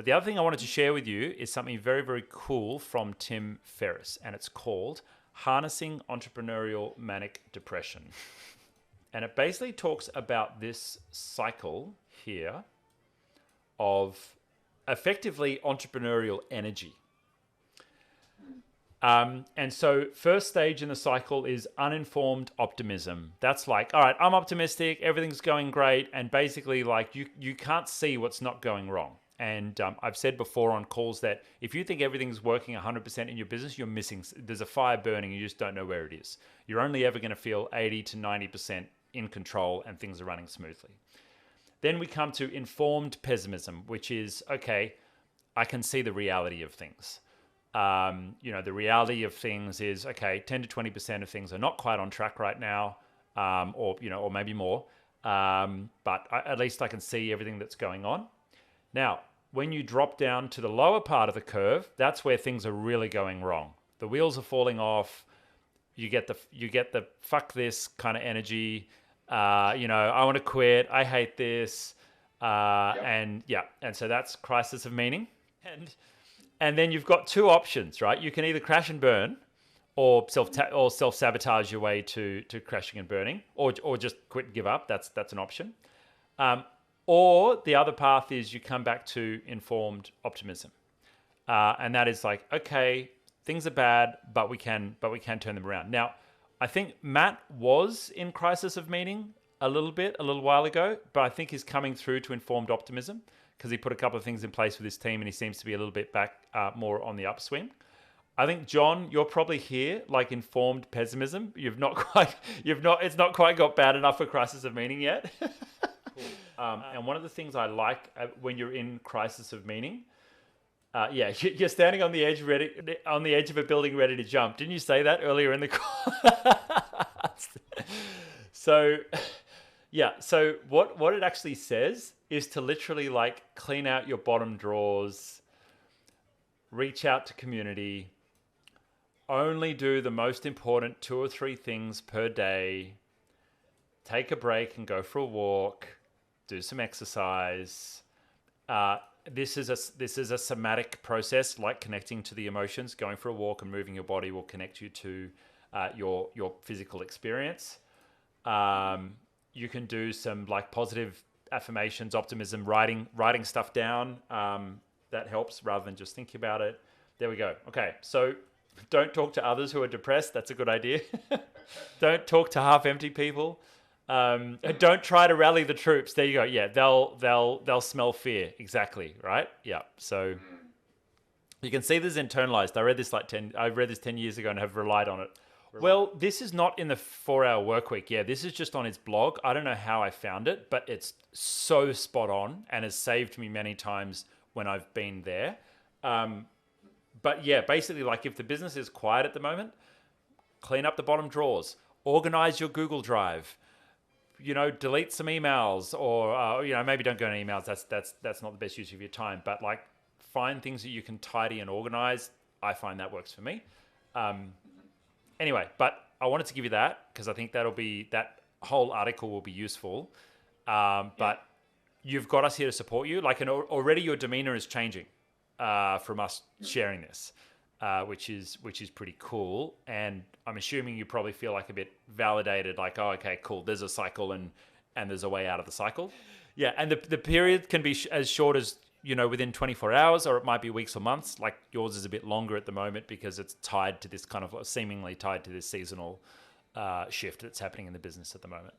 the other thing I wanted to share with you is something very, very cool from Tim Ferris, and it's called Harnessing Entrepreneurial Manic Depression. And it basically talks about this cycle here of effectively entrepreneurial energy. And so first stage in the cycle is uninformed optimism. That's like, all right, I'm optimistic, everything's going great. And basically like you can't see what's not going wrong. And I've said before on calls that if you think everything's working 100% in your business, you're missing, there's a fire burning, you just don't know where it is. You're only ever going to feel 80 to 90% in control and things are running smoothly. Then we come to informed pessimism, which is, okay, I can see the reality of things. The reality of things is, okay, 10 to 20% of things are not quite on track right now, or maybe more. But at least I can see everything that's going on. Now, when you drop down to the lower part of the curve, that's where things are really going wrong. The wheels are falling off. You get the fuck this kind of energy. I want to quit. I hate this. And so that's crisis of meaning. And then you've got two options, right? You can either crash and burn, or self-sabotage your way to crashing and burning, or just quit and give up. That's an option. Or the other path is you come back to informed optimism, and that is like, okay, things are bad, but we can turn them around. Now, I think Matt was in crisis of meaning a little while ago, but I think he's coming through to informed optimism because he put a couple of things in place with his team, and he seems to be a little bit back more on the upswing. I think, John, you're probably here, like informed pessimism. It's not quite got bad enough for crisis of meaning yet. And one of the things I like when you're in crisis of meaning, you're standing on the edge of a building ready to jump. Didn't you say that earlier in the call? So what it actually says is to literally like clean out your bottom drawers, reach out to community, only do the most important 2 or 3 things per day, take a break and go for a walk, do some exercise. This is a somatic process, like connecting to the emotions. Going for a walk and moving your body will connect you to your physical experience. You can do some like positive affirmations, optimism, writing stuff down. That helps rather than just thinking about it. There we go. Okay, so don't talk to others who are depressed. That's a good idea. Don't talk to half-empty people. Don't try to rally the troops. There you go. Yeah, they'll smell fear. Exactly. Right. Yeah. So you can see this internalized. I read this 10 years ago and have relied on it. Well, this is not in the 4-hour work week. Yeah, this is just on his blog. I don't know how I found it, but it's so spot on and has saved me many times when I've been there. But yeah, basically, like if the business is quiet at the moment, clean up the bottom drawers, organize your Google Drive, delete some emails, or maybe don't go to emails. That's not the best use of your time. But like, find things that you can tidy and organize. I find that works for me. Anyway, but I wanted to give you that because I think that whole article will be useful. But you've got us here to support you. Like, already your demeanor is changing from us sharing this, which is pretty cool. And I'm assuming you probably feel like a bit validated, like, oh, okay, cool. There's a cycle and there's a way out of the cycle. Yeah, and the period can be as short as within 24 hours, or it might be weeks or months. Like yours is a bit longer at the moment because it's tied to this kind of seemingly tied to this seasonal shift that's happening in the business at the moment.